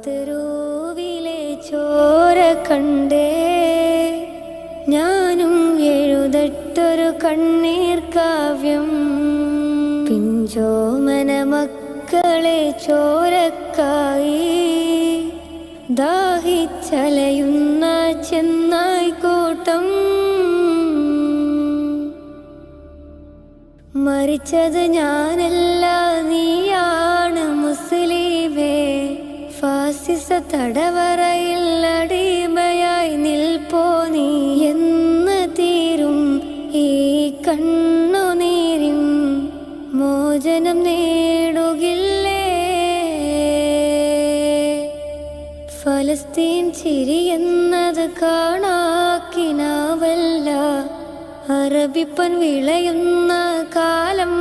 തെരുവിലെ ചോര കണ്ടേ ഞാനും എഴുതട്ടൊരു കണ്ണീർ കാവ്യം. പിഞ്ചോമന മക്കളെ ചോരക്കായി ദാഹിച്ചലയുന്ന ചെന്നായ്ക്കൂട്ടം. മരിച്ചത് ഞാനല്ല, നീയാണ് മുസ്ലിമേ. ഫാസിസ തടവറയിൽ അടിമയായി നിൽപ്പോ നീ എന്ന് തീരും ഈ കണ്ണുനീരിൻ മോചനം നേടുകില്ലേ? ഫലസ്തീൻ ചിരിയെന്നത് കാണാക്കിനാവല്ല, അറബിപ്പൻ വിളയുന്ന കാലം